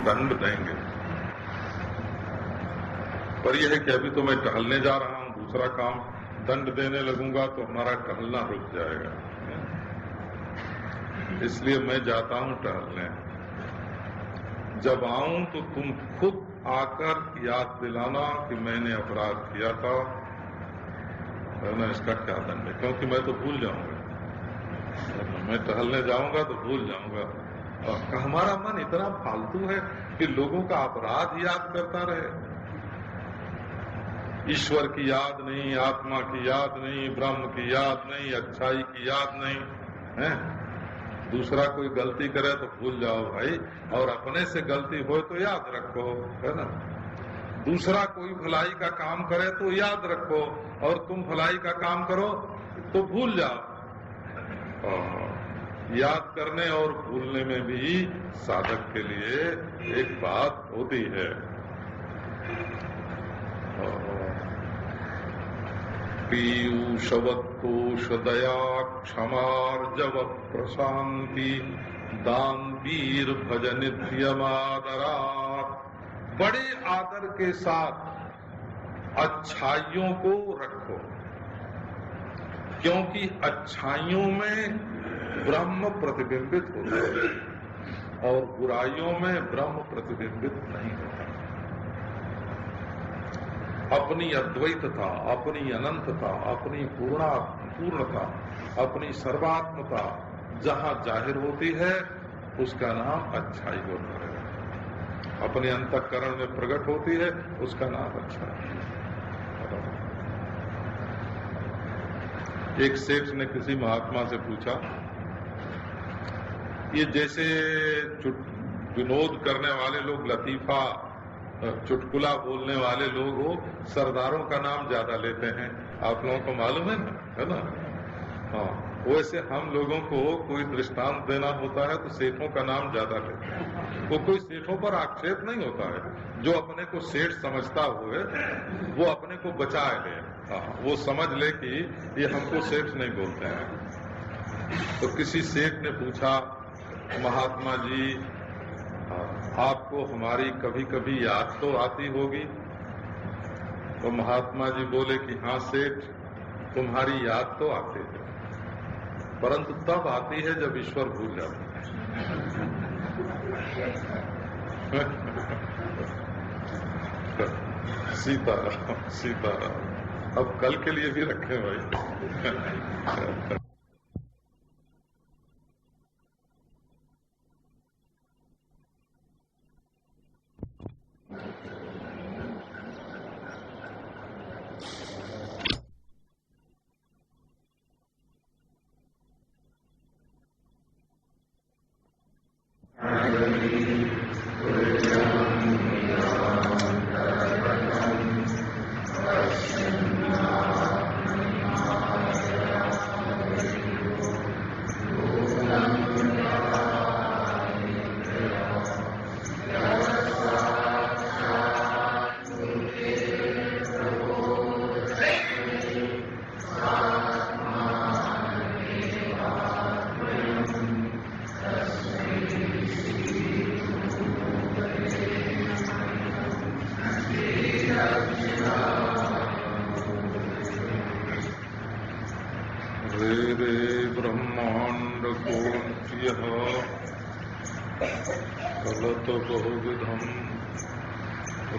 दंड देंगे। पर यह है कि अभी तो मैं टहलने जा रहा हूं, दूसरा काम दंड देने लगूंगा तो हमारा टहलना रुक जाएगा, इसलिए मैं जाता हूं टहलने। जब आऊं तो तुम खुद आकर याद दिलाना कि मैंने अपराध किया था, ना इसका क्या दंड है, क्योंकि मैं तो भूल जाऊंगा। मैं टहलने जाऊंगा तो भूल जाऊंगा। और हमारा मन इतना फालतू है कि लोगों का अपराध याद करता रहे। ईश्वर की याद नहीं, आत्मा की याद नहीं, ब्रह्म की याद नहीं, अच्छाई की याद नहीं है। दूसरा कोई गलती करे तो भूल जाओ भाई, और अपने से गलती हो तो याद रखो, है ना। दूसरा कोई भलाई का काम करे तो याद रखो, और तुम भलाई का काम करो तो भूल जाओ। याद करने और भूलने में भी साधक के लिए एक बात होती है। पीयूषवत्कोश दया क्षमार्जव प्रशांति दान वीर भज नित्यमादरा। बड़े आदर के साथ अच्छाइयों को रखो, क्योंकि अच्छाइयों में ब्रह्म प्रतिबिंबित होता है और बुराइयों में ब्रह्म प्रतिबिंबित नहीं होता। अपनी अद्वैतता, अपनी अनंतता, अपनी पूर्णता, अपनी सर्वात्मता जहां जाहिर होती है उसका नाम अच्छाई होता है। अपने अंतःकरण में प्रकट होती है उसका नाम अच्छाई है। एक सेठ ने किसी महात्मा से पूछा, ये जैसे विनोद करने वाले लोग, लतीफा चुटकुला बोलने वाले लोग हो, सरदारों का नाम ज्यादा लेते हैं, आप लोगों को मालूम है ना। हाँ, वैसे हम लोगों को कोई दृष्टांत देना होता है तो सेठों का नाम ज्यादा लेते हैं। वो कोई सेठों पर आक्षेप नहीं होता है। जो अपने को सेठ समझता हुए वो अपने को बचाए ले, वो समझ ले कि ये हमको सेठ नहीं बोलते हैं। तो किसी सेठ ने पूछा, महात्मा जी आपको हमारी कभी कभी याद तो आती होगी। तो महात्मा जी बोले कि हाँ सेठ, तुम्हारी याद तो आती है, परंतु तब आती है जब ईश्वर भूल जाता है। सीताराम सीताराम। अब कल के लिए भी रखें भाई। बहुविधम्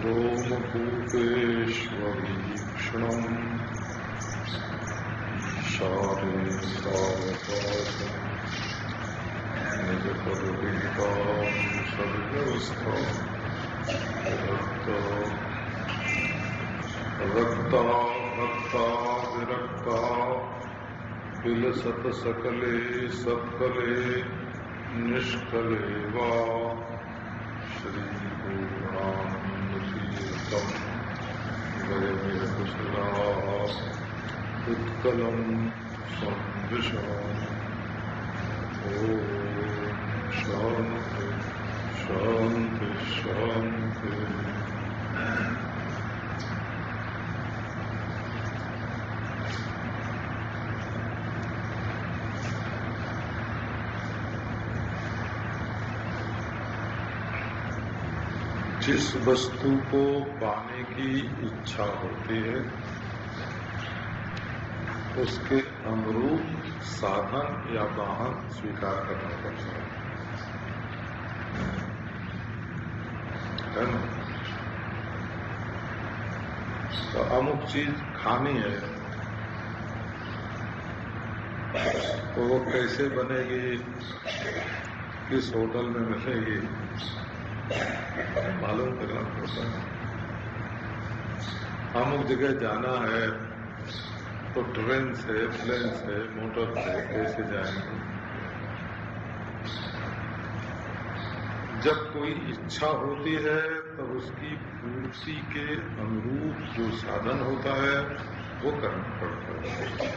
रोमकूपेष्वीक्षणम् शारे सावकाशम् निजपदविहिताम् सद्व्यवस्था रक्ता भक्ता विरक्ता विलसत सकले सत्कले निष्कले वा श्री पूर्णानंदतीर्थम वयमिह कुशला उत्कलम संविशामि। ओम शांति शांति शांति। जिस वस्तु को पाने की इच्छा होती है उसके अनुरूप साधन या वाहन स्वीकार करना पड़ता है ना। तो अमुक चीज खानी है तो वो कैसे बनेगी, किस होटल में मिलेगी, मालूम करना पड़ता है। अमुक जगह जाना है तो ट्रेन से, प्लेन से, मोटर से कैसे जाएंगे। जब कोई इच्छा होती है तो उसकी पूर्ति के अनुरूप जो साधन होता है वो करना पड़ता है।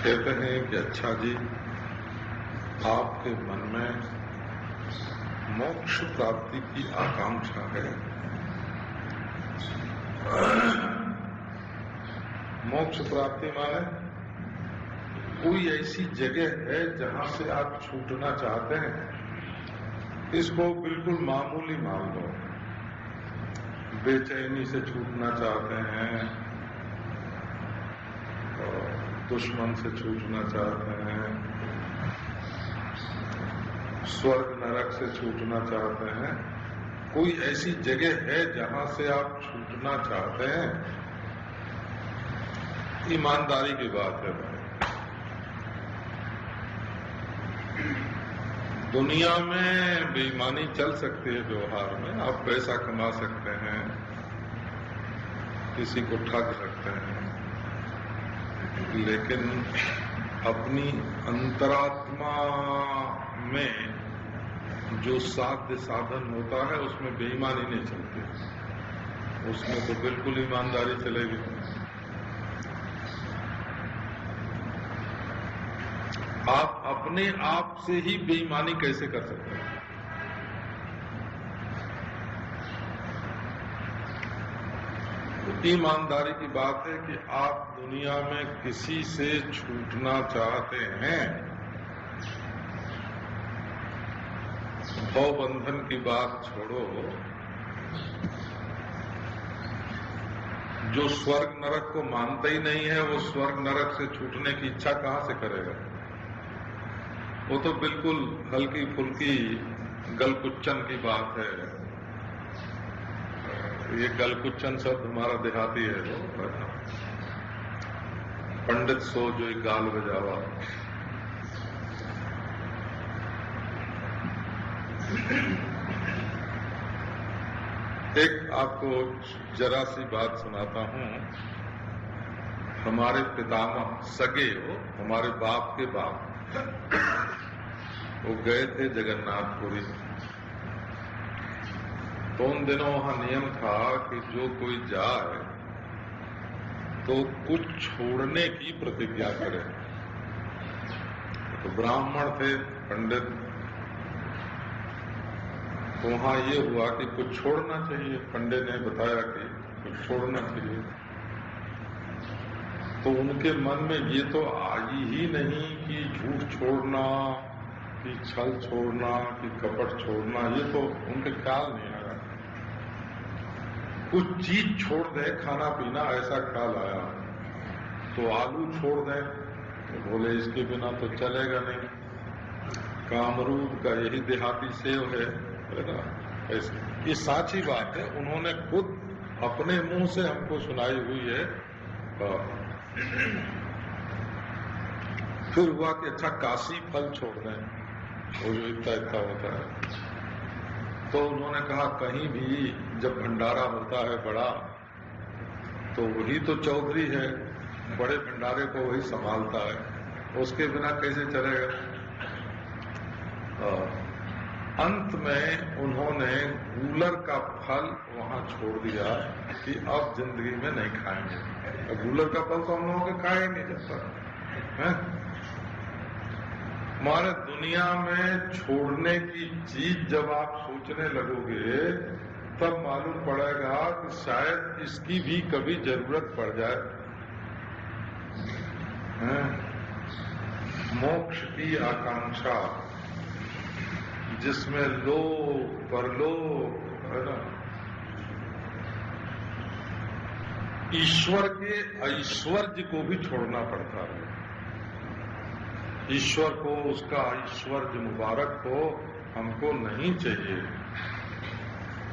कहते हैं कि अच्छा जी, आपके मन में मोक्ष प्राप्ति की आकांक्षा है। मोक्ष प्राप्ति माने कोई ऐसी जगह है जहां से आप छूटना चाहते हैं। इसको बिल्कुल मामूली मान लो। बेचैनी से छूटना चाहते हैं, दुश्मन से छूटना चाहते हैं, स्वर्ग नरक से छूटना चाहते हैं। कोई ऐसी जगह है जहां से आप छूटना चाहते हैं। ईमानदारी की बात है भाई। दुनिया में बेईमानी चल सकती है व्यवहार में। आप पैसा कमा सकते हैं, किसी को ठग सकते हैं, लेकिन अपनी अंतरात्मा में जो साध्य साधन होता है उसमें बेईमानी नहीं चलती। उसमें तो बिल्कुल ईमानदारी चलेगी। आप अपने आप से ही बेईमानी कैसे कर सकते हैं? ईमानदारी की बात है कि आप दुनिया में किसी से छूटना चाहते हैं। भव बंधन की बात छोड़ो, जो स्वर्ग नरक को मानता ही नहीं है वो स्वर्ग नरक से छूटने की इच्छा कहां से करेगा? वो तो बिल्कुल हल्की फुल्की गलकुच्चन की बात है। ये गलकुच्चन शब्द हमारा देहाती है। वो पंडित सो जो एक गाल बजावा। एक आपको जरा सी बात सुनाता हूं। हमारे पितामह सगे हो, हमारे बाप के बाप, वो गए थे जगन्नाथपुरी। तो उन दिनों वहां नियम था कि जो कोई जाए तो कुछ छोड़ने की प्रतिज्ञा करे। तो ब्राह्मण थे, पंडित, तो वहां ये हुआ कि कुछ छोड़ना चाहिए। पंडित ने बताया कि कुछ छोड़ना चाहिए। तो उनके मन में ये तो आई ही नहीं कि झूठ छोड़ना, कि छल छोड़ना, कि कपट छोड़ना, ये तो उनके ख्याल नहीं आया। कुछ चीज छोड़ दें, खाना पीना, ऐसा ख्याल आया। तो आलू छोड़ दें, तो बोले इसके बिना तो चलेगा नहीं। कामरूप का यही देहाती सेव है ना, ऐसे। ये साची बात है, उन्होंने खुद अपने मुंह से हमको सुनाई हुई है। फिर हुआ कि अच्छा काशी फल छोड़ दें, वो जो इतना होता है। तो उन्होंने कहा कहीं भी जब भंडारा होता है बड़ा, तो वही तो चौधरी है, बड़े भंडारे को वही संभालता है, उसके बिना कैसे चलेगा। अंत में उन्होंने गूलर का फल वहां छोड़ दिया कि अब जिंदगी में नहीं खाएंगे। गूलर का फल तो हम लोगों के खाया ही नहीं जाता है। हमारे दुनिया में छोड़ने की चीज जब आप सोचने लगोगे तब मालूम पड़ेगा कि शायद इसकी भी कभी जरूरत पड़ जाए। मोक्ष की आकांक्षा जिसमें लोभ परलोभ है ना, ईश्वर के ऐश्वर्य को भी छोड़ना पड़ता है। ईश्वर को, उसका ऐश्वर्य मुबारक को हमको नहीं चाहिए,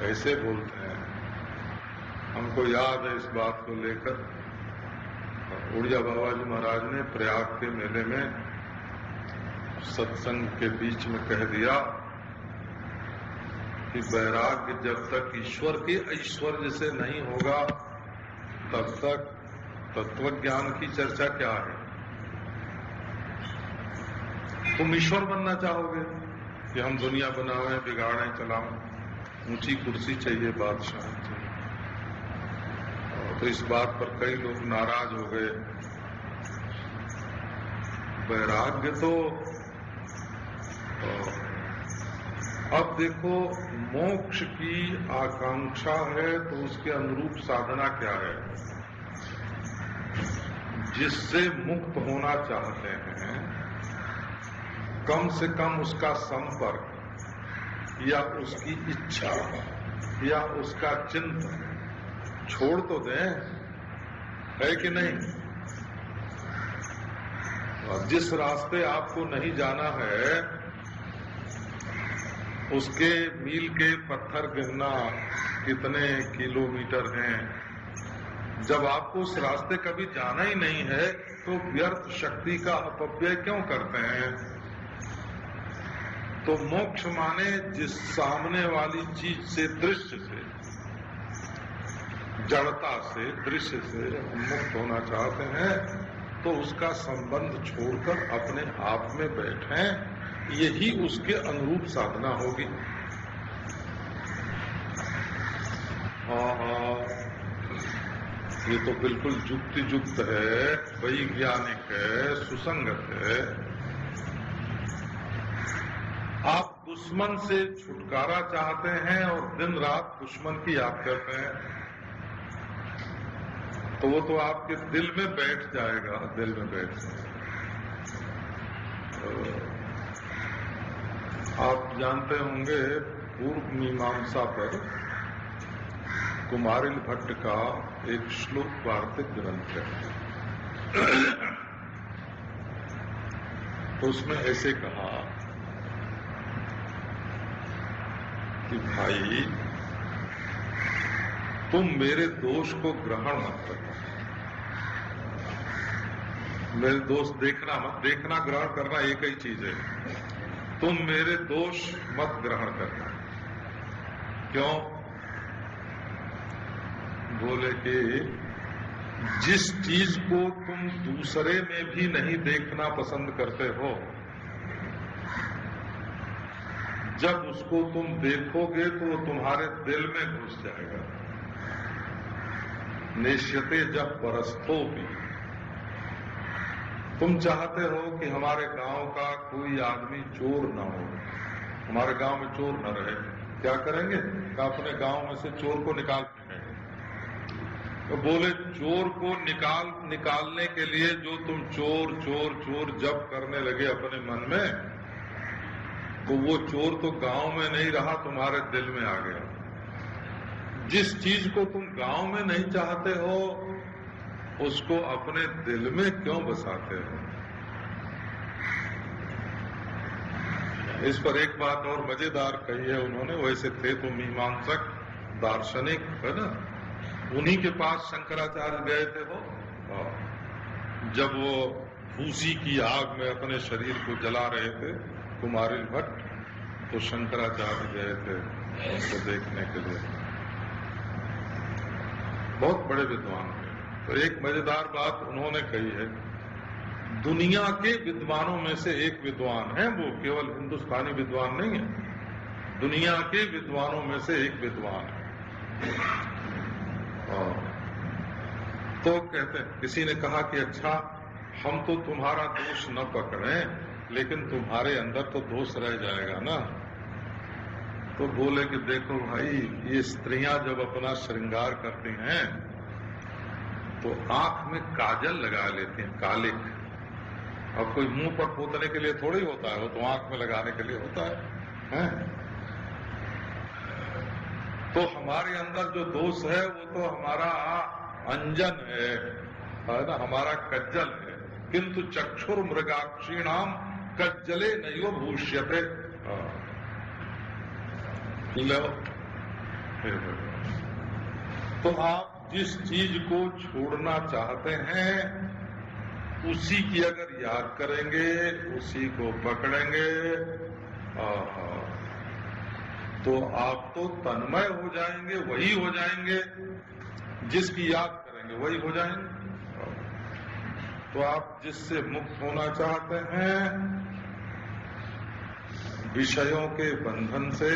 ऐसे बोलते हैं। हमको याद है इस बात को लेकर, उड़िया बाबा जी महाराज ने प्रयाग के मेले में सत्संग के बीच में कह दिया कि वैराग्य जब तक ईश्वर के ऐश्वर्य से नहीं होगा तब तक तत्व ज्ञान की चर्चा क्या है। तुम ईश्वर बनना चाहोगे कि हम दुनिया बनावें, बिगाड़ें, चलावें, ऊंची कुर्सी चाहिए, बादशाह चाहिए। तो इस बात पर कई लोग नाराज हो गए। वैराग्य तो अब देखो, मोक्ष की आकांक्षा है तो उसके अनुरूप साधना क्या है। जिससे मुक्त होना चाहते हैं, कम से कम उसका संपर्क या उसकी इच्छा या उसका चिंतन छोड़ तो दें, है कि नहीं। और जिस रास्ते आपको नहीं जाना है उसके मील के पत्थर गिरना कितने किलोमीटर हैं। जब आपको उस रास्ते कभी जाना ही नहीं है तो व्यर्थ शक्ति का अपव्यय क्यों करते हैं। तो मोक्ष माने जिस सामने वाली चीज से, दृश्य से, जड़ता से, दृश्य से मुक्त होना चाहते हैं तो उसका संबंध छोड़कर अपने आप में बैठें, यही उसके अनुरूप साधना होगी। ये तो बिल्कुल युक्तियुक्त है, वैज्ञानिक है, सुसंगत है। आप दुश्मन से छुटकारा चाहते हैं और दिन रात दुश्मन की याद करते हैं तो वो तो आपके दिल में बैठ जाएगा, दिल में बैठ जाएगा। आप जानते होंगे पूर्व मीमांसा पर कुमारिल भट्ट का एक श्लोक वार्तिक ग्रंथ है। तो उसमें ऐसे कहा कि भाई तुम मेरे दोष को ग्रहण मत करना। मेरे दोष देखना मत, देखना ग्रहण करना एक ही चीज है। तुम मेरे दोष मत ग्रहण करना। क्यों? बोले कि जिस चीज को तुम दूसरे में भी नहीं देखना पसंद करते हो, जब उसको तुम देखोगे तो वो तुम्हारे दिल में घुस जाएगा। नेश्यते जब परस्थो भी। तुम चाहते हो कि हमारे गांव का कोई आदमी चोर न हो, हमारे गांव में चोर न रहे। क्या करेंगे? तो अपने गांव में से चोर को निकाल देंगे। तो बोले चोर को निकालने के लिए जो तुम चोर चोर चोर जब करने लगे अपने मन में, तो वो चोर तो गांव में नहीं रहा, तुम्हारे दिल में आ गया। जिस चीज को तुम गांव में नहीं चाहते हो उसको अपने दिल में क्यों बसाते हो? इस पर एक बात और मजेदार कही है उन्होंने। वैसे थे तो मीमांसक, दार्शनिक है ना, उन्हीं के पास शंकराचार्य गए थे वो। जब वो फूसी की आग में अपने शरीर को जला रहे थे कुमारिल भट्ट, तो शंकराचार्य गए थे उसको देखने के लिए। बहुत बड़े विद्वान थे। तो एक मजेदार बात उन्होंने कही है, दुनिया के विद्वानों में से एक विद्वान है, वो केवल हिंदुस्तानी विद्वान नहीं है, दुनिया के विद्वानों में से एक विद्वान है। तो कहते हैं, किसी ने कहा कि अच्छा हम तो तुम्हारा दोष न पकड़ें, लेकिन तुम्हारे अंदर तो दोष रह जाएगा ना। तो बोले कि देखो भाई, ये स्त्रियां जब अपना श्रृंगार करती हैं तो आंख में काजल लगा लेती हैं, कालिक। अब कोई मुंह पर पोतने के लिए थोड़ी होता है, वो तो आंख में लगाने के लिए होता है। हैं? तो हमारे अंदर जो दोष है वो तो हमारा अंजन है ना, हमारा कज्जल है। किंतु चक्षुर मृगाक्षीणाम कज्जले नैव भूष्यते। तो आप जिस चीज को छोड़ना चाहते हैं उसी की अगर याद करेंगे, उसी को पकड़ेंगे, तो आप तो तन्मय हो जाएंगे, वही हो जाएंगे। जिसकी याद करेंगे वही हो जाएंगे। तो आप जिससे मुक्त होना चाहते हैं, विषयों के बंधन से,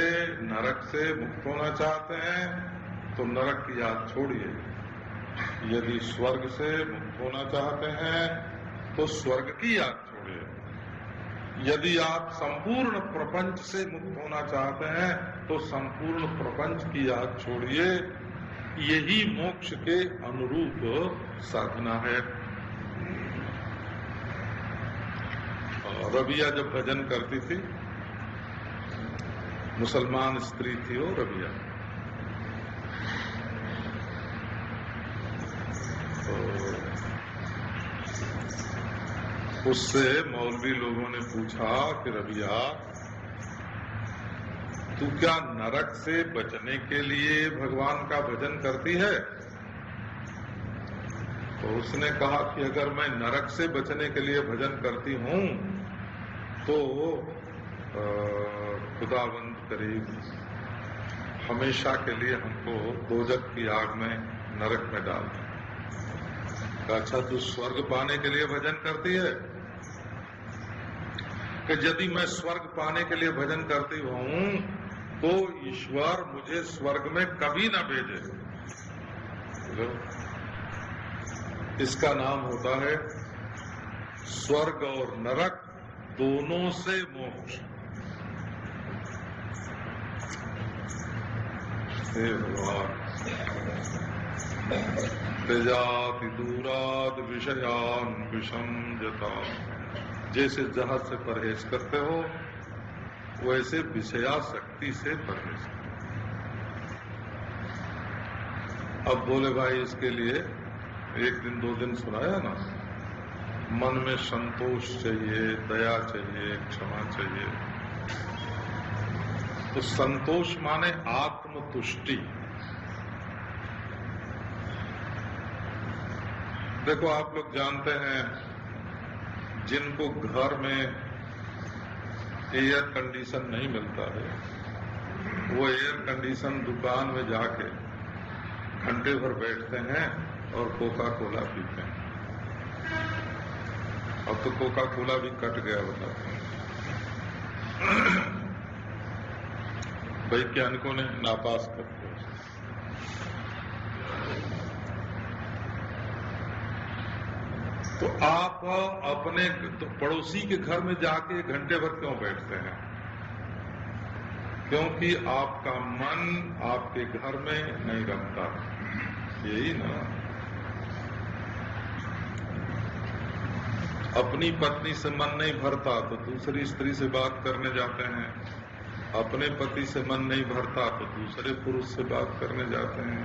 नरक से मुक्त होना चाहते हैं, तो नरक की याद छोड़िए। यदि स्वर्ग से मुक्त होना चाहते हैं तो स्वर्ग की याद छोड़िए। यदि आप संपूर्ण प्रपंच से मुक्त होना चाहते हैं तो संपूर्ण प्रपंच की याद छोड़िए। यही मोक्ष के अनुरूप साधना है। रबिया जब भजन करती थी, मुसलमान स्त्री थी वो रबिया, तो उससे मौलवी लोगों ने पूछा कि रबिया, तू क्या नरक से बचने के लिए भगवान का भजन करती है? तो उसने कहा कि अगर मैं नरक से बचने के लिए भजन करती हूँ तो खुदावंद करीब हमेशा के लिए हमको दोजख की आग में, नरक में डाल दे। अच्छा, तू स्वर्ग पाने के लिए भजन करती है? कि यदि मैं स्वर्ग पाने के लिए भजन करती हूँ तो ईश्वर मुझे स्वर्ग में कभी न भेजे। इसका नाम होता है स्वर्ग और नरक दोनों से मोक्ष। हे भगवान, तेजाति दूराद विषयान विषम जता। जैसे जहाज से परहेज करते हो वैसे विषयाशक्ति से परहेज करो। अब बोले भाई, इसके लिए एक दिन दो दिन सुनाया ना, मन में संतोष चाहिए, दया चाहिए, क्षमा चाहिए। तो संतोष माने आत्मतुष्टि। देखो, आप लोग जानते हैं, जिनको घर में एयर कंडीशन नहीं मिलता है, वो एयर कंडीशन दुकान में जाके घंटे भर बैठते हैं और कोका कोला पीते हैं। अब तो कोका कोला भी कट गया, बताते हैं। वैज्ञानिकों ने नापास कर दिया। तो आप अपने पड़ोसी के घर में जाके घंटे भर क्यों बैठते हैं? क्योंकि आपका मन आपके घर में नहीं रखता। यही ना। अपनी पत्नी से मन नहीं भरता तो दूसरी स्त्री से बात करने जाते हैं। अपने पति से मन नहीं भरता तो दूसरे पुरुष से बात करने जाते हैं।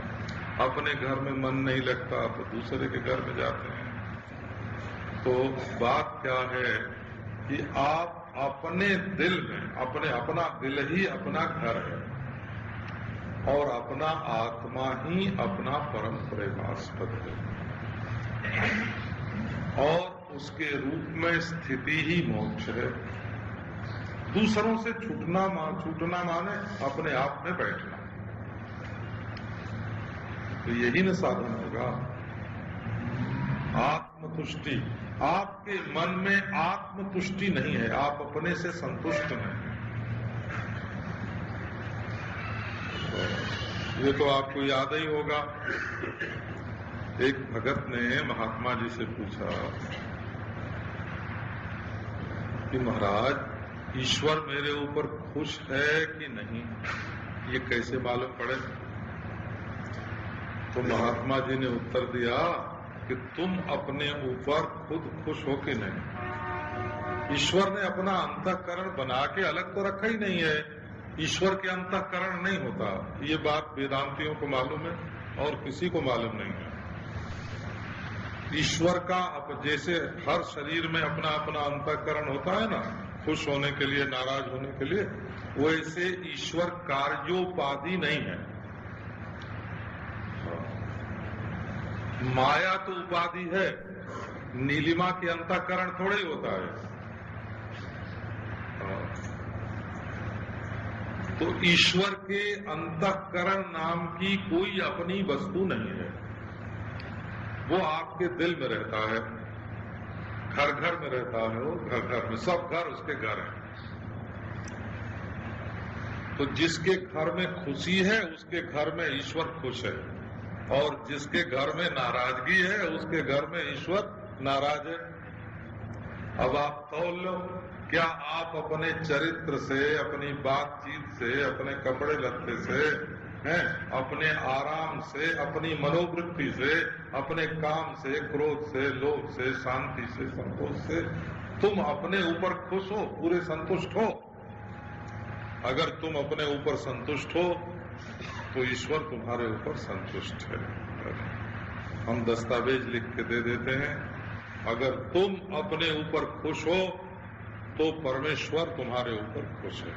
अपने घर में मन नहीं लगता तो दूसरे के घर में जाते हैं। तो बात क्या है कि आप अपने दिल में, अपना दिल ही अपना घर है और अपना आत्मा ही अपना परम प्रेमास्पद है और उसके रूप में स्थिति ही मोक्ष है। दूसरों से छूटना माने अपने आप में बैठना। तो यही न साधन होगा। आत्मतुष्टि। आपके मन में आत्मतुष्टि नहीं है, आप अपने से संतुष्ट नहीं हैं। ये तो आपको याद ही होगा, एक भगत ने महात्मा जी से पूछा कि महाराज, ईश्वर मेरे ऊपर खुश है कि नहीं, ये कैसे मालूम पड़े? तो महात्मा जी ने उत्तर दिया कि तुम अपने ऊपर खुद खुश हो कि नहीं। ईश्वर ने अपना अंतःकरण बना के अलग तो रखा ही नहीं है ईश्वर के अंतःकरण नहीं होता। ये बात वेदांतियों को मालूम है और किसी को मालूम नहीं है। ईश्वर का अब जैसे हर शरीर में अपना अपना अंतःकरण होता है ना, खुश होने के लिए, नाराज होने के लिए, वैसे ईश्वर कार्योपाधि नहीं है। माया तो उपाधि है, नीलिमा के अंतःकरण थोड़ा ही होता है। तो ईश्वर के अंतःकरण नाम की कोई अपनी वस्तु नहीं है। वो आपके दिल में रहता है, घर घर में रहता है, वो घर घर में, सब घर उसके घर है। तो जिसके घर में खुशी है उसके घर में ईश्वर खुश है, और जिसके घर में नाराजगी है उसके घर में ईश्वर नाराज है। अब आप तौल लो, क्या आप अपने चरित्र से, अपनी बातचीत से, अपने कपड़े लत्ते से, हैं, अपने आराम से, अपनी मनोवृत्ति से, अपने काम से, क्रोध से, लोभ से, शांति से, संतोष से, तुम अपने ऊपर खुश हो, पूरे संतुष्ट हो? अगर तुम अपने ऊपर संतुष्ट हो तो ईश्वर तुम्हारे ऊपर संतुष्ट है। हम दस्तावेज लिख के दे देते हैं, अगर तुम अपने ऊपर खुश हो तो परमेश्वर तुम्हारे ऊपर खुश है।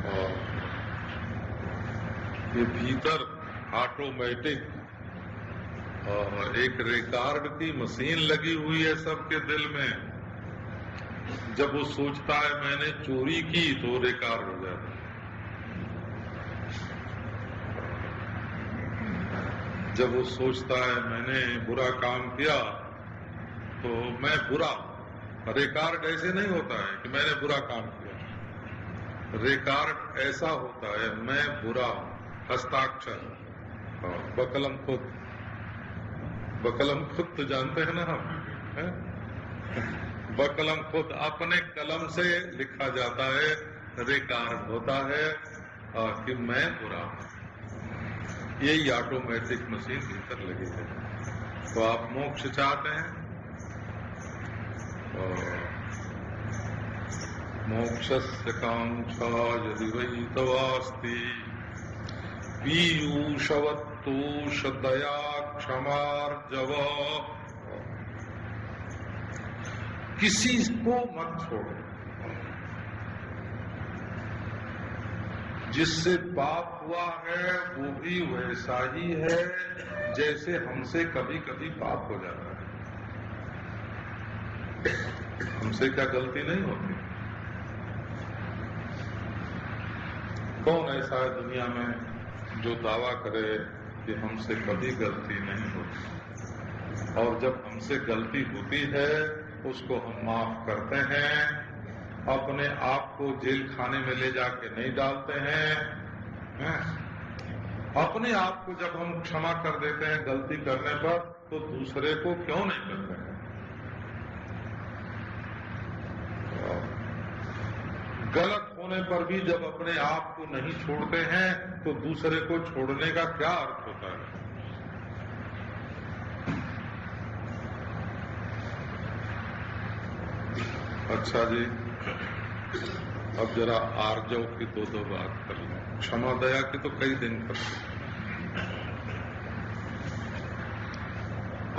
और ये भीतर ऑटोमेटिक एक रिकॉर्ड की मशीन लगी हुई है सबके दिल में। जब वो सोचता है मैंने चोरी की तो रिकॉर्ड हो जाता है। जब वो सोचता है मैंने बुरा काम किया तो मैं बुरा, रिकॉर्ड ऐसे नहीं होता है कि मैंने बुरा काम किया। रिकॉर्ड ऐसा होता है मैं बुरा, हस्ताक्षर, बकलम खुद, बकलम खुद तो जानते हैं ना हम, बकलम खुद, अपने कलम से लिखा जाता है, रिकॉर्ड होता है कि मैं बुरा हूं। यही ऑटोमेटिक मशीन भीतर लगी है। तो आप मोक्ष चाहते हैं, मोक्षस्य कांक्षा यदि वै तवास्ति पीयूषवत्तोष दया क्षमार्जव। किसी को मत छोड़ो, जिससे पाप हुआ है वो भी वैसा ही है जैसे हमसे कभी कभी पाप हो जाता है। हमसे क्या गलती नहीं होती? कौन ऐसा है दुनिया में जो दावा करे कि हमसे कभी गलती नहीं होती? और जब हमसे गलती होती है उसको हम माफ करते हैं, अपने आप को जेल खाने में ले जाके नहीं डालते हैं। अपने आप को जब हम क्षमा कर देते हैं गलती करने पर, तो दूसरे को क्यों नहीं करते हैं? गलत होने पर भी जब अपने आप को नहीं छोड़ते हैं तो दूसरे को छोड़ने का क्या अर्थ होता है? अच्छा जी, अब जरा आर्जव की दो बात कर लें। क्षमा दया की तो कई दिन कर सकते।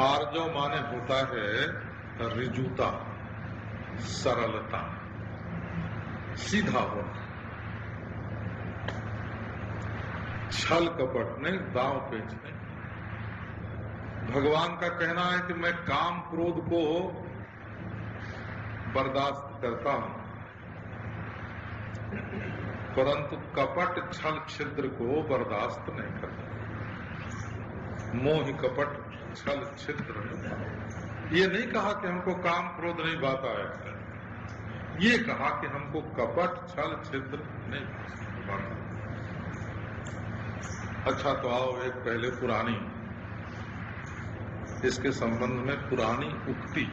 आर्जव माने होता है रिजुता, सरलता, सीधा होना, छल कपट नहीं, दांव पेच नहीं। भगवान का कहना है कि मैं काम क्रोध को बर्दाश्त करता हूं, परंतु कपट छल छिद्र को बर्दाश्त नहीं करता। मोह कपट छल छिद्र नहीं। ये नहीं कहा कि हमको काम क्रोध नहीं बाता है, ये कहा कि हमको कपट छल छिद्र नहीं बाता। अच्छा तो आओ एक पहले पुरानी, इसके संबंध में पुरानी उक्ति,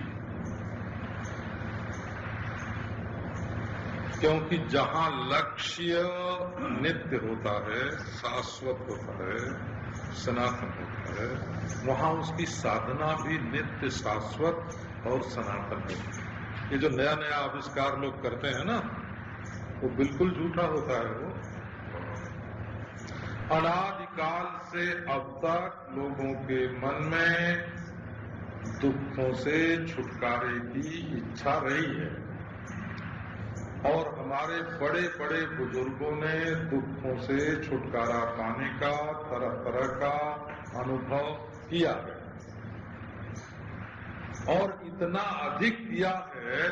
क्योंकि जहां लक्ष्य नित्य होता है, शाश्वत होता है, सनातन होता है, वहां उसकी साधना भी नित्य, शाश्वत और सनातन होती है। ये जो नया नया आविष्कार लोग करते हैं ना, वो बिल्कुल झूठा होता है। वो अनादिकाल से अब तक लोगों के मन में दुखों से छुटकारे की इच्छा रही है, और हमारे बड़े बड़े बुजुर्गों ने दुखों से छुटकारा पाने का तरह तरह का अनुभव किया है, और इतना अधिक किया है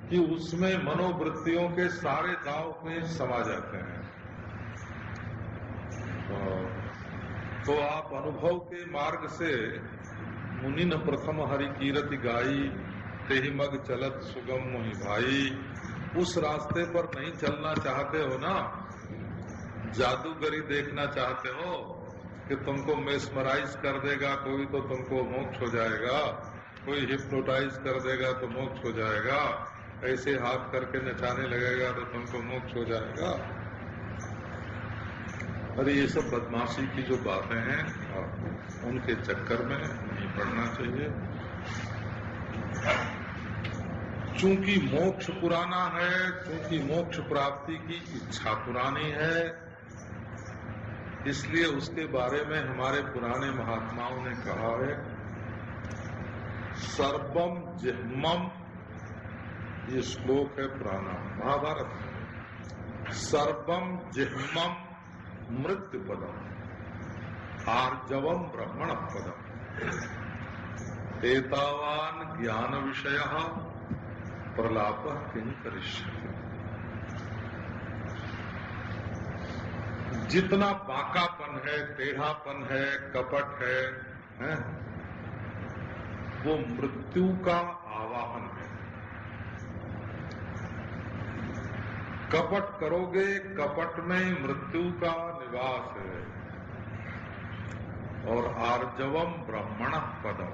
कि उसमें मनोवृत्तियों के सारे दांव में समा जाते हैं। तो आप अनुभव के मार्ग से मुनि न प्रथम हरि कीरति गाई, तेहि मग चलत सुगम मोहि भाई, उस रास्ते पर नहीं चलना चाहते हो ना, जादूगरी देखना चाहते हो कि तुमको मेस्मराइज कर देगा कोई तो तुमको मोक्ष हो जाएगा, कोई हिप्नोटाइज कर देगा तो मोक्ष हो जाएगा, ऐसे हाथ करके नचाने लगेगा तो तुमको मोक्ष हो जाएगा। अरे ये सब बदमाशी की जो बातें हैं, उनके चक्कर में नहीं पड़ना चाहिए। चूंकि मोक्ष पुराना है, चूंकि मोक्ष प्राप्ति की इच्छा पुरानी है, इसलिए उसके बारे में हमारे पुराने महात्माओं ने कहा है, सर्वम जिह्मम, ये श्लोक है पुराना महाभारत में, सर्वम जिह्मम मृत्यु पदम आर्जवम ब्रह्मण पदम एतावान ज्ञान विषय प्रलाप किं करिष्यति। जितना बाकापन है, टेढ़ापन है, कपट है, वो मृत्यु का आवाहन है। कपट करोगे, कपट में मृत्यु का निवास है, और आर्जवम ब्रह्मण पदम,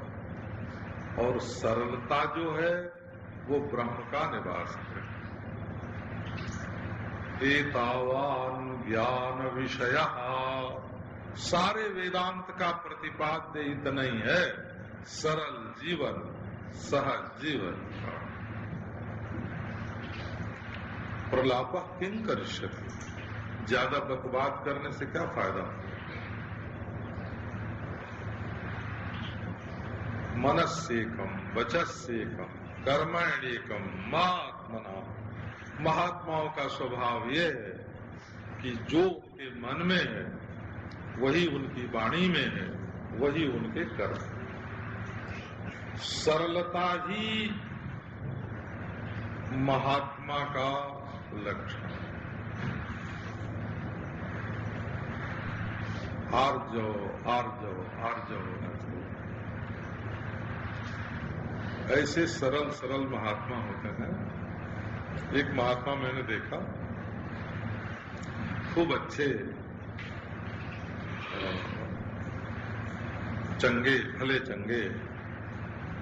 और सरलता जो है वो ब्रह्म का निवास है। एतावान ज्ञान विषय, सारे वेदांत का प्रतिपाद्य इतना ही है, सरल जीवन, सहज जीवन। प्रलाप किं करिष्यति, ज्यादा बकवाद करने से क्या फायदा। मनस्सेकम वचस्सेकम कर्मण्येकम मात्मना। महात्माओं का स्वभाव ये है कि जो उनके मन में है वही उनकी वाणी में है, वही उनके कर्म। सरलता ही महात्मा का लक्षण। आर्जव आर्जव आर्जव, ऐसे सरल सरल महात्मा होते हैं। एक महात्मा मैंने देखा, खूब अच्छे चंगे भले चंगे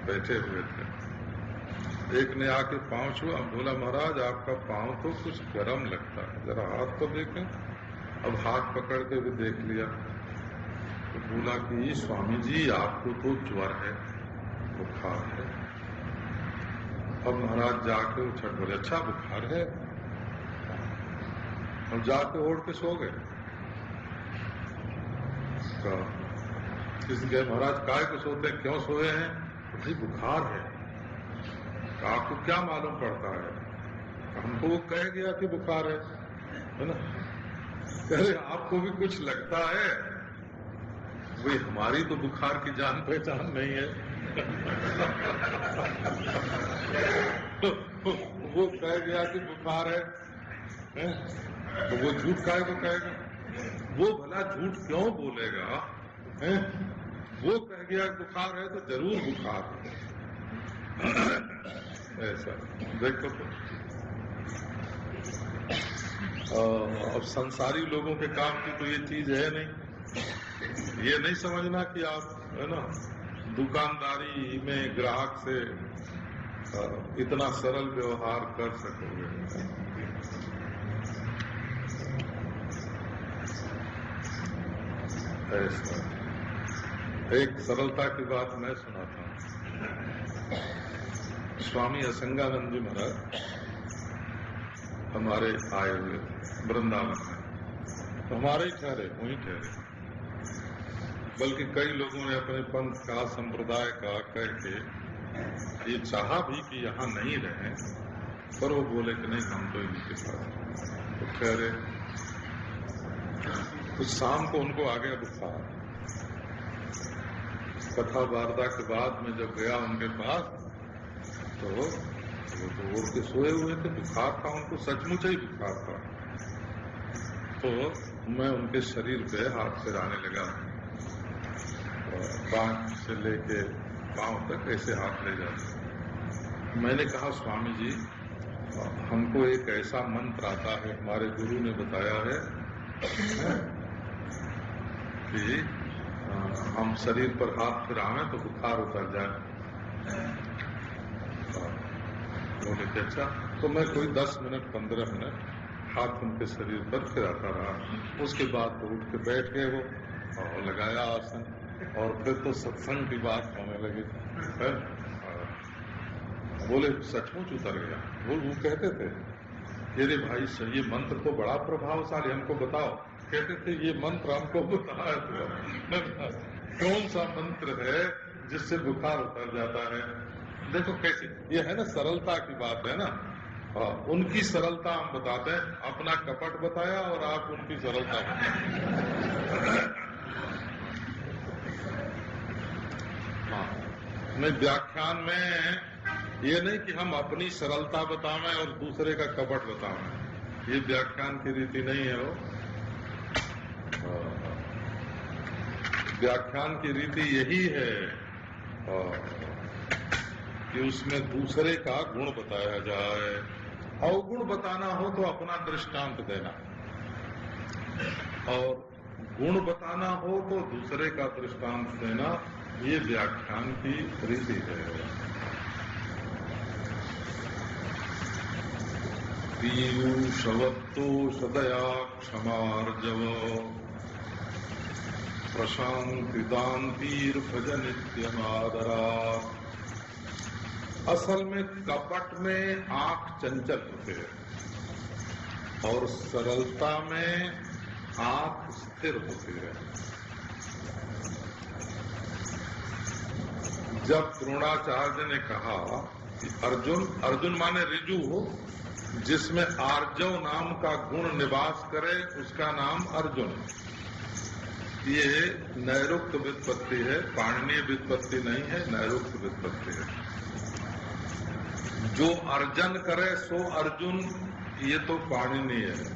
बैठे हुए थे। एक ने आके पांव छुआ, बोला महाराज आपका पांव तो कुछ गर्म लगता है, जरा हाथ तो देखें। अब हाथ पकड़ के भी देख लिया तो बोला कि स्वामी जी आपको तो ज्वर है, बुखार है। अब महाराज जाके उछट बोले अच्छा बुखार है, और जाके ओढ़ के सो गए। किसी कहे महाराज काय को सोते हैं, क्यों सोए हैं? भाई बुखार है। आपको क्या मालूम पड़ता है? हमको वो कह गया कि बुखार है ना। अरे आपको भी कुछ लगता है? भाई हमारी तो बुखार की जान पहचान नहीं है। वो कह गया कि बुखार है, तो वो झूठ काहे को कहेगा? वो भला झूठ क्यों बोलेगा? वो कह गया बुखार है तो जरूर बुखार है। ऐसा देखो तो अब संसारी लोगों के काम की तो ये चीज है नहीं। ये नहीं समझना कि आप है ना दुकानदारी में ग्राहक से इतना सरल व्यवहार कर सकोगे। ऐसा एक सरलता की बात मैं सुनाता हूँ। स्वामी असंगानंद जी महाराज हमारे आए हुए वृंदावन में, तो हमारे ही ठहरे, वहीं ठहरे। बल्कि कई लोगों ने अपने पंथ का, संप्रदाय का कह के ये चाहा भी कि यहाँ नहीं रहे, पर वो बोले कि नहीं, हम तो इनके पास तो ठहरे। तो शाम को उनको आ गया बुखार। कथा वार्ता के बाद में जब गया उनके पास, तो वो तो ओढ़ के सोए हुए थे, बुखार था उनको, सचमुच ही बुखार था। तो मैं उनके शरीर पे हाथ फिराने लगा, बांह से लेके पांव तक ऐसे हाथ ले जाते। मैंने कहा, स्वामी जी, हमको एक ऐसा मंत्र आता है, हमारे गुरु ने बताया है कि हम शरीर पर हाथ फिराएं तो बुखार उतर जाए। बोले कि अच्छा। तो मैं कोई 10 मिनट 15 मिनट हाथ उनके शरीर पर फिराता रहा। उसके बाद तो उठ के बैठ गए वो, और लगाया आसन, और फिर तो सत्संग की बात होने लगी। बोले सचमुच उतर गया। वो कहते थे, अरे भाई ये मंत्र तो बड़ा प्रभावशाली, हमको बताओ। कहते थे, ये मंत्र हमको बताया तो कौन सा मंत्र है जिससे बुखार उतर जाता है। देखो कैसे ये है ना, सरलता की बात है ना। उनकी सरलता हम बताते हैं, अपना कपट बताया और आप उनकी सरलता बताए। मैं व्याख्यान में ये नहीं कि हम अपनी सरलता बतावें और दूसरे का कपट बतावें, ये व्याख्यान की रीति नहीं है। वो व्याख्यान की रीति यही है कि उसमें दूसरे का गुण बताया जाए। अवगुण बताना हो तो अपना दृष्टांत देना, और गुण बताना हो तो दूसरे का दृष्टांत देना, ये व्याख्यान की रीति है। पीयूषवत्तो सदया क्षमार्जव प्रशांतिदान्तीर भज नित्यमादरा। असल में कपट में आंख चंचल होते हैं और सरलता में आंख स्थिर होती है। जब द्रोणाचार्य ने कहा कि अर्जुन माने ऋजु हो, जिसमें आर्जव नाम का गुण निवास करे, उसका नाम अर्जुन। ये नैरुक्त व्युत्पत्ति है, पाणिनीय व्युत्पत्ति नहीं है, नैरुक्त व्युत्पत्ति है। जो अर्जन करे सो अर्जुन, ये तो पाणिनीय है,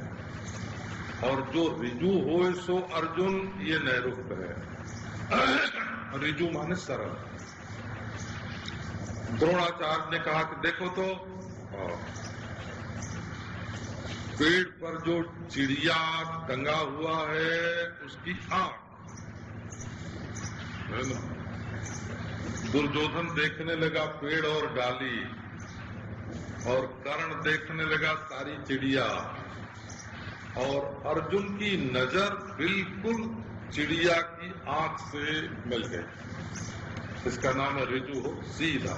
और जो ऋजु होए सो अर्जुन, ये नैरुक्त है। ऋजु माने सरल। द्रोणाचार्य ने कहा कि देखो तो पेड़ पर जो चिड़िया टंगा हुआ है उसकी आंख है ना। दुर्योधन देखने लगा पेड़ और डाली, और कर्ण देखने लगा सारी चिड़िया, और अर्जुन की नजर बिल्कुल चिड़िया की आंख से मिल गई। इसका नाम है ऋजु हो, सीधा।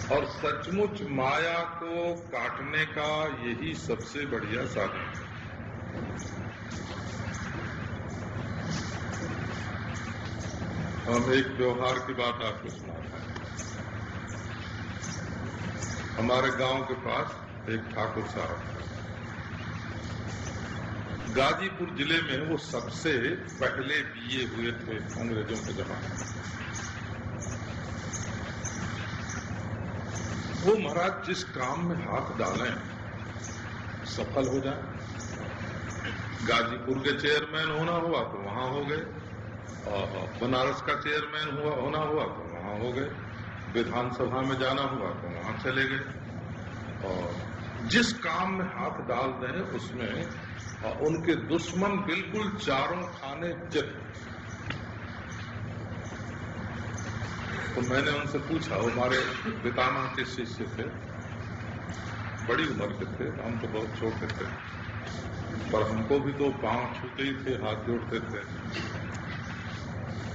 और सचमुच माया को काटने का यही सबसे बढ़िया साधन है। हम एक व्यवहार की बात आपको सुनाते हैं। हमारे गांव के पास एक ठाकुर साहब, गाजीपुर जिले में वो सबसे पहले बीए हुए थे अंग्रेजों के जमाने में। वो महाराज जिस काम में हाथ डालें सफल हो जाए। गाजीपुर के चेयरमैन होना हुआ तो वहां हो गए, बनारस का चेयरमैन होना हुआ तो वहां हो गए, विधानसभा में जाना हुआ तो वहां चले गए। और जिस काम में हाथ डाल दें उसमें उनके दुश्मन बिल्कुल चारों खाने चित। तो मैंने उनसे पूछा, वो हमारे पितामह के शिष्य थे, बड़ी उम्र के थे, हम तो बहुत छोटे थे, पर हमको भी तो पांव छूते ही थे, हाथ जोड़ते थे।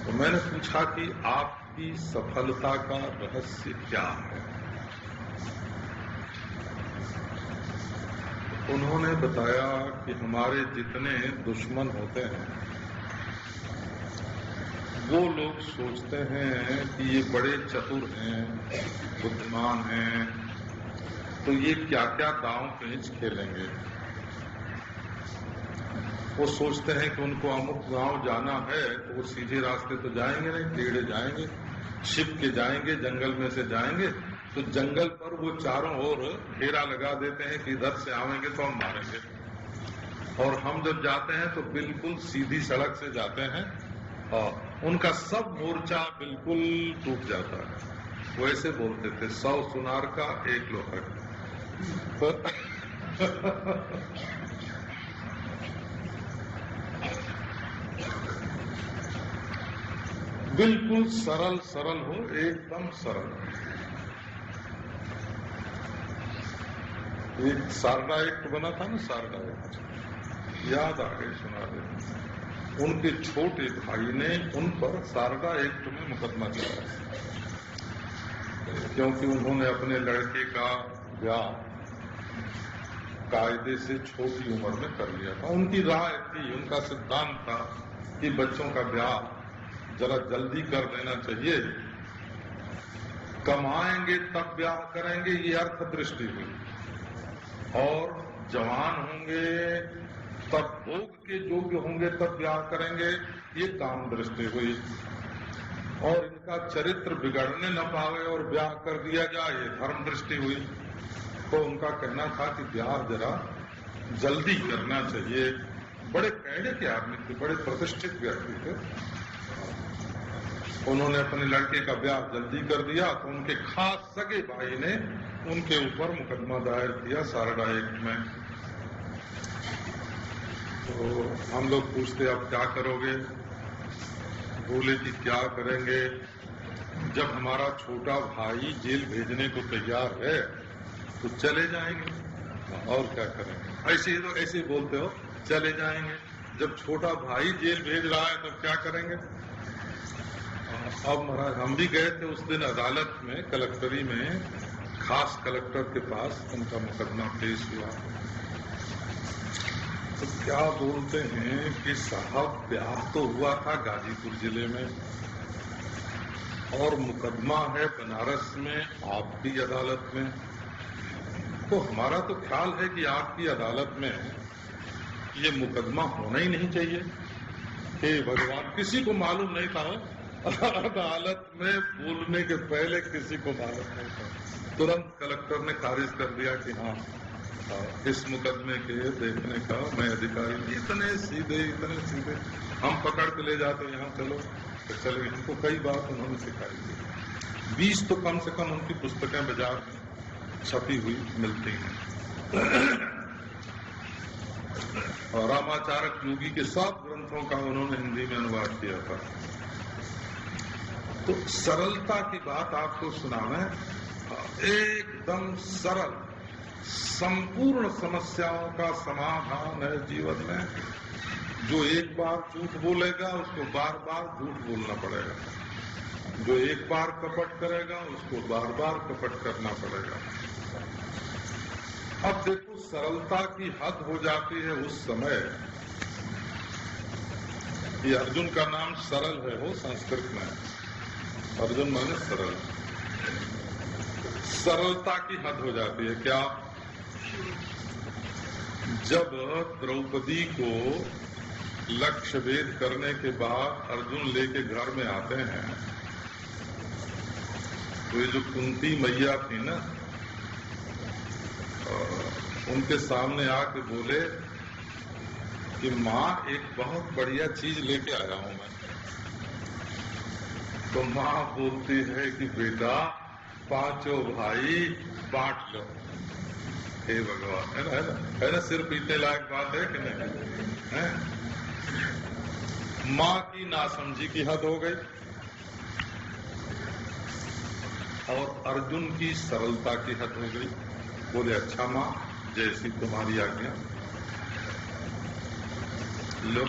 तो मैंने पूछा कि आपकी आपकी सफलता का रहस्य क्या है? उन्होंने बताया कि हमारे जितने दुश्मन होते हैं वो लोग सोचते हैं कि ये बड़े चतुर हैं, बुद्धिमान हैं, तो ये क्या क्या दांव पेंच खेलेंगे। वो सोचते हैं कि उनको अमुक गांव जाना है तो वो सीधे रास्ते तो जाएंगे नहीं, टेढ़े जाएंगे, छिप के जाएंगे, जंगल में से जाएंगे, तो जंगल पर वो चारों ओर घेरा लगा देते हैं कि इधर से आवेंगे तो हम मारेंगे। और हम जब जाते हैं तो बिल्कुल सीधी सड़क से जाते हैं और उनका सब मोर्चा बिल्कुल टूट जाता है। वो ऐसे बोलते थे, 100 सुनार का 1 लोहड़। बिल्कुल सरल सरल हो, एकदम सरल। एक सारदा एक्ट बना था ना, सारदा एक्ट, याद आ गई, सुना दे। उनके छोटे भाई ने उन पर सारदा एक्ट में मुकदमा चलाया क्योंकि उन्होंने अपने लड़के का ब्याह कायदे से छोटी उम्र में कर लिया था। उनकी राय थी, उनका सिद्धांत था कि बच्चों का ब्याह जरा जल्दी कर देना चाहिए, कमाएंगे तब ब्याह करेंगे, ये अर्थ दृष्टि हुई, और जवान होंगे तब भोग के योग्य होंगे तब ब्याह करेंगे, ये काम दृष्टि हुई। और इनका चरित्र बिगड़ने न पावे और ब्याह कर दिया जाए, ये धर्म दृष्टि हुई। तो उनका कहना था कि ब्याह जरा जल्दी करना चाहिए। बड़े कहने के आदमी थे, बड़े प्रतिष्ठित व्यक्ति थे। उन्होंने अपने लड़के का ब्याह जल्दी कर दिया तो उनके खास सगे भाई ने उनके ऊपर मुकदमा दायर किया सारदा एक्ट में। तो हम लोग पूछते, अब क्या करोगे? बोले कि क्या करेंगे, जब हमारा छोटा भाई जेल भेजने को तैयार है तो चले जाएंगे, और क्या करेंगे। ऐसे ही तो ऐसे बोलते हो, चले जाएंगे। जब छोटा भाई जेल भेज रहा है तो क्या करेंगे। अब महाराज हम भी गए थे उस दिन अदालत में, कलेक्टरी में, खास कलेक्टर के पास उनका मुकदमा पेश हुआ। तो क्या बोलते हैं कि साहब ब्याह तो हुआ था गाजीपुर जिले में और मुकदमा है बनारस में आपकी अदालत में। तो हमारा तो ख्याल है कि आपकी अदालत में ये मुकदमा होना ही नहीं चाहिए। हे भगवान, किसी को मालूम नहीं था, अदालत में बोलने के पहले किसी को मालूम नहीं था। तुरंत कलेक्टर ने खारिज कर दिया कि हाँ, इस मुकदमे के देखने का मैं अधिकारी। इतने सीधे हम पकड़ के ले जाते, यहाँ चलो तो चले। इनको कई बात उन्होंने सिखाई थी। 20 तो कम से कम उनकी पुस्तकें बाजार में छपी हुई मिलती हैं। और रामाचारक योगी के 7 ग्रंथों का उन्होंने हिंदी में अनुवाद किया था। तो सरलता की बात आपको सुनाना, एकदम सरल, संपूर्ण समस्याओं का समाधान है जीवन में। जो एक बार झूठ बोलेगा उसको बार बार झूठ बोलना पड़ेगा, जो एक बार कपट करेगा उसको बार बार कपट करना पड़ेगा। अब देखो, सरलता की हद हो जाती है उस समय। ये अर्जुन का नाम सरल है, वो संस्कृत में अर्जुन माने सरल। सरलता की हद हो जाती है क्या? जब द्रौपदी को लक्ष्य भेद करने के बाद अर्जुन लेके घर में आते हैं तो ये जो कुंती मैया थी ना, उनके सामने आके बोले कि माँ एक बहुत बढ़िया चीज लेके आया हूं मैं। तो माँ बोलती है कि बेटा 5 भाई बांट लो। हे भगवान, है ना, सिर्फ इतने लायक बात है कि नहीं है? माँ की नासमझी की हद हो गई और अर्जुन की सरलता की हद हो गई। बोले अच्छा माँ, जैसी तुम्हारी आज्ञा। लो,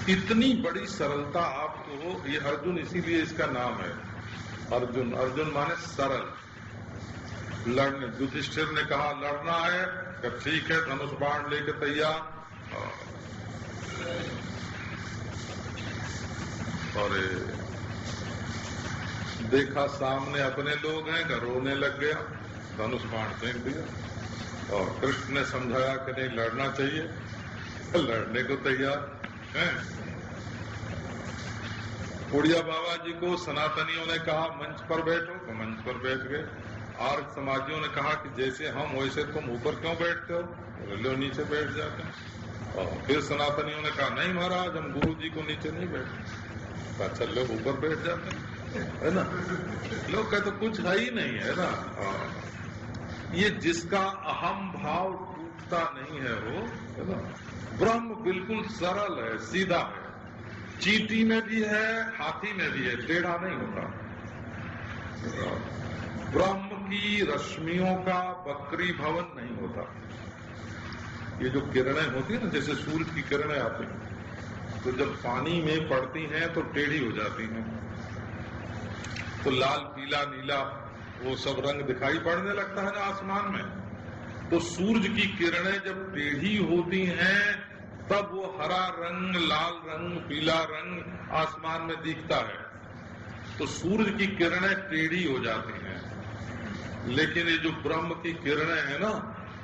इतनी बड़ी सरलता आपको, ये अर्जुन इसीलिए इसका नाम है अर्जुन। अर्जुन माने सरल। लड़ने, युधिष्ठिर ने कहा लड़ना है, कि ठीक है, धनुष बाण लेके तैयार। और देखा सामने अपने लोग हैं, रोने लग गया, धनुष बाण फेंक दिया। और कृष्ण ने समझाया कि नहीं, लड़ना चाहिए, लड़ने को तैयार हैं। उड़िया बाबा जी को सनातनियों ने कहा मंच पर बैठो, तो मंच पर बैठ गए। आर्य समाजियों ने कहा कि जैसे हम वैसे तुम ऊपर क्यों बैठते हो, लो नीचे बैठ जाते हैं। और फिर सनातनियों ने कहा नहीं महाराज, हम गुरु जी को नीचे नहीं बैठते। अच्छा, लोग ऊपर बैठ जाते हैं, है ना। लोग कहते कुछ है ही नहीं, है ना। ये जिसका अहम भाव टूटता नहीं है वो, है ना। ब्रह्म बिल्कुल सरल है, सीधा है। चींटी में भी है, हाथी में भी है, टेढ़ा नहीं होता। ब्रह्म की रश्मियों का वक्री भवन नहीं होता। ये जो किरणें होती है ना, जैसे सूरज की किरणें आती हैं, तो जब पानी में पड़ती हैं तो टेढ़ी हो जाती हैं, तो लाल पीला नीला वो सब रंग दिखाई पड़ने लगता है ना आसमान में। तो सूरज की किरणें जब टेढ़ी होती हैं तब वो हरा रंग, लाल रंग, पीला रंग आसमान में दिखता है। तो सूरज की किरणें टेढ़ी हो जाती हैं। लेकिन ये जो ब्रह्म की किरणें हैं ना,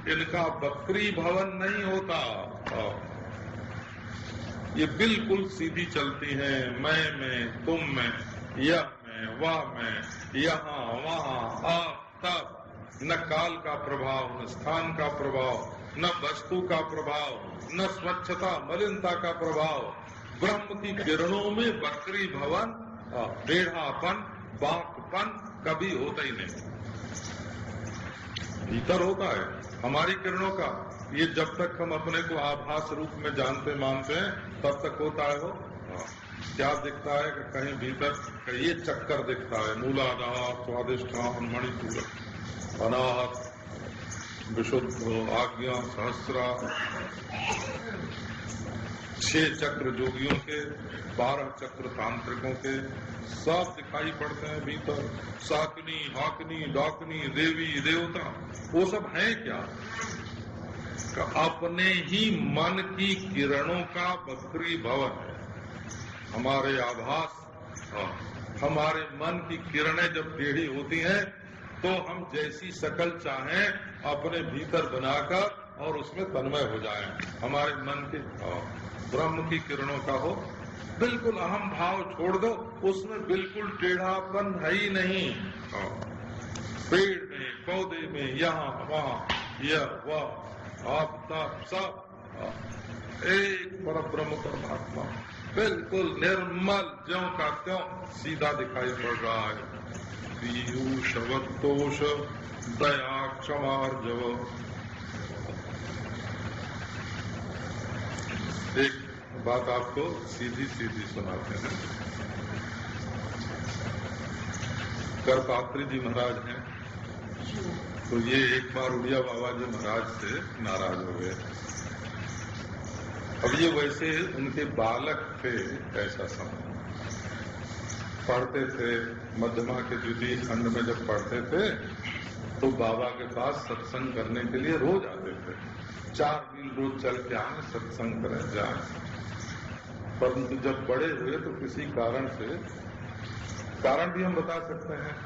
इनका वक्री भवन नहीं होता। ये बिल्कुल सीधी चलती हैं, मैं में, तुम में, यह में, वह में, यहाँ वहाँ, आप तब। न काल का प्रभाव, न स्थान का प्रभाव, न वस्तु का प्रभाव, न स्वच्छता मलिनता का प्रभाव। ब्रह्म की किरणों में वक्री भवन, टेढ़ापन, बांकपन कभी होता ही नहीं। भीतर होता है हमारी किरणों का। ये जब तक हम अपने को आभास रूप में जानते मानते हैं तब तक होता है वो। क्या दिखता है कि कहीं भीतर ये चक्कर दिखता है, मूलाधार, स्वादिष्ठान, मणिपुर, अनाहत, विशुद्ध, आज्ञा, सहस्रा, 6 चक्र जोगियों के, 12 चक्र तांत्रिकों के, सब दिखाई पड़ते हैं भीतर। साकनी, हाकनी, डाकनी, देवी, देवता, वो सब है क्या? अपने ही मन की किरणों का वक्री भवन है हमारे आभास। हमारे मन की किरणें जब टेढ़ी होती हैं तो हम जैसी शकल चाहें अपने भीतर बनाकर और उसमें तन्मय हो जाएं। हमारे मन के ब्रह्म की किरणों का हो, बिल्कुल अहम भाव छोड़ दो, उसमें बिल्कुल टेढ़ापन है ही नहीं। पेड़ में, पौधे में, यहाँ वहाँ, यह वह, आप सब एक परब्रह्म परमात्मा बिल्कुल निर्मल, ज्यों का त्यों सीधा दिखाई पड़ रहा है। पीयूष वत्तोष दया क्षमार्जव। एक बात आपको सीधी सीधी सुनाते हैं। करपात्री जी महाराज हैं, तो ये एक बार उड़िया बाबा जी महाराज से नाराज हो गए। अब ये वैसे उनके बालक थे, ऐसा समय पढ़ते थे, मध्यमा के द्वितीय खंड में जब पढ़ते थे तो बाबा के पास सत्संग करने के लिए रोज आते थे। 4 मील रोज चल के आए, सत्संग करें जाए। परंतु जब बड़े हुए तो किसी कारण से, कारण भी हम बता सकते हैं,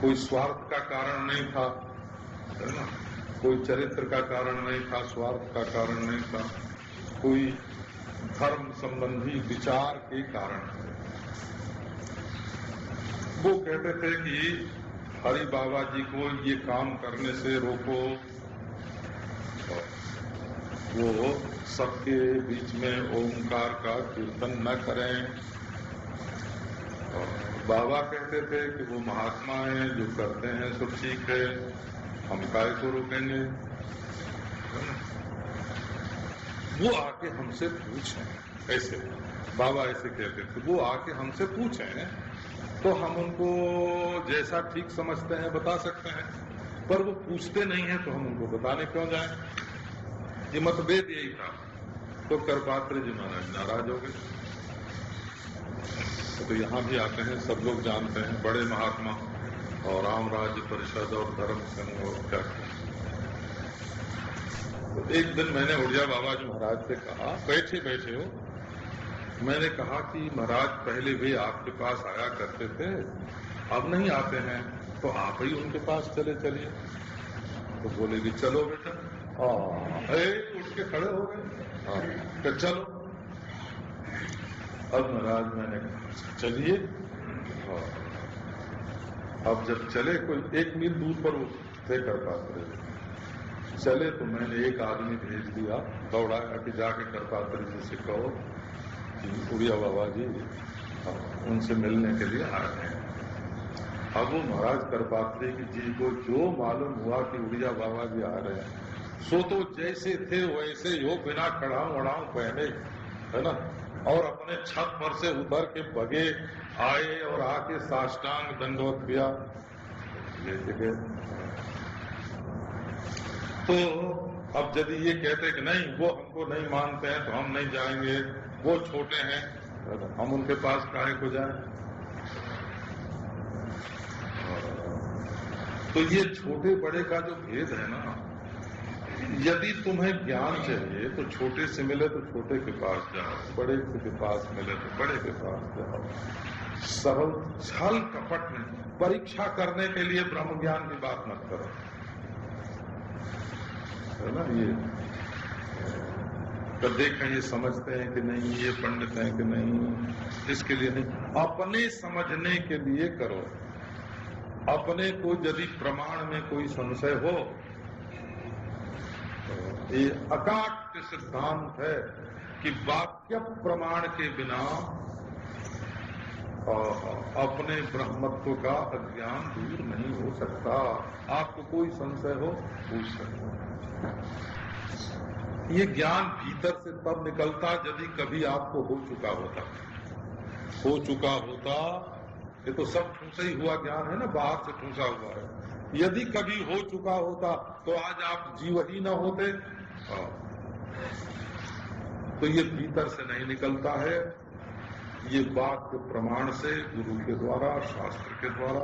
कोई स्वार्थ का कारण नहीं था, है ना, कोई चरित्र का कारण नहीं था, स्वार्थ का कारण नहीं था, कोई धर्म संबंधी विचार के कारण। वो कहते थे कि हरि बाबा जी को ये काम करने से रोको, वो सबके बीच में ओंकार का कीर्तन न करें। बाबा कहते थे कि वो महात्मा हैं, जो करते हैं सब ठीक है, हम काय को रोकेंगे। वो आके हमसे पूछें, ऐसे बाबा ऐसे कहते थे, वो आके हमसे पूछें तो हम उनको जैसा ठीक समझते हैं बता सकते हैं, पर वो पूछते नहीं है तो हम उनको बताने क्यों जाएं। ये मतभेद यही था। तो करपात्री जी महाराज नाराज हो गए। तो यहाँ भी आते हैं, सब लोग जानते हैं, बड़े महात्मा और राम राज्य परिषद और धर्म संघ और क्या। तो एक दिन मैंने उड़िया बाबा जी महाराज से कहा, बैठे बैठे हो, मैंने कहा कि महाराज पहले भी आपके पास आया करते थे, अब नहीं आते हैं, तो आप ही उनके पास चले चलिए। तो बोले कि चलो बेटा, उठ के खड़े हो गए, तो चलो। अब महाराज मैंने कहा चलिए। अब जब चले, कोई 1 मील दूर पर थे करपात्री, चले तो मैंने एक आदमी भेज दिया, दौड़ाया कि जाके करपात्री जी से कहो कि उड़िया बाबा जी उनसे मिलने के लिए आ रहे हैं। अब वो महाराज करपात्री जी को जो मालूम हुआ कि उड़िया बाबा जी आ रहे हैं, सो तो जैसे थे वैसे ही हो, बिना कड़ाऊ वड़ाऊ पहने, है ना, और अपने छत पर से उतर के भगे आए और आके साष्टांग दंडवत किया। ये जगह तो अब यदि ये कहते कि नहीं वो हमको नहीं मानते हैं तो हम नहीं जाएंगे, वो छोटे हैं, हम उनके पास काहे को जाएं। तो ये छोटे बड़े का जो भेद है ना, यदि तुम्हें ज्ञान चाहिए तो छोटे से मिले तो छोटे के पास जाओ, बड़े के पास मिले तो बड़े के पास जाओ। सरल छल कपट में परीक्षा करने के लिए ब्रह्म ज्ञान की बात मत करो, है ना। ये तो देखें, ये समझते हैं कि नहीं, ये पंडित हैं कि नहीं, इसके लिए नहीं, अपने समझने के लिए करो। अपने को यदि प्रमाण में कोई संशय हो, ये अकाट्य सिद्धांत है कि वाक्य प्रमाण के बिना अपने ब्रह्मत्व का अज्ञान दूर नहीं हो सकता। आपको कोई संशय हो, पूछ सकते। ये ज्ञान भीतर से तब निकलता यदि कभी आपको हो चुका होता। ये तो सब ठूसा ही हुआ ज्ञान है ना, बाहर से ठूसा हुआ है। यदि कभी हो चुका होता तो आज आप जीव ही न होते। तो ये भीतर से नहीं निकलता है, ये वाक्य प्रमाण से, गुरु के द्वारा, शास्त्र के द्वारा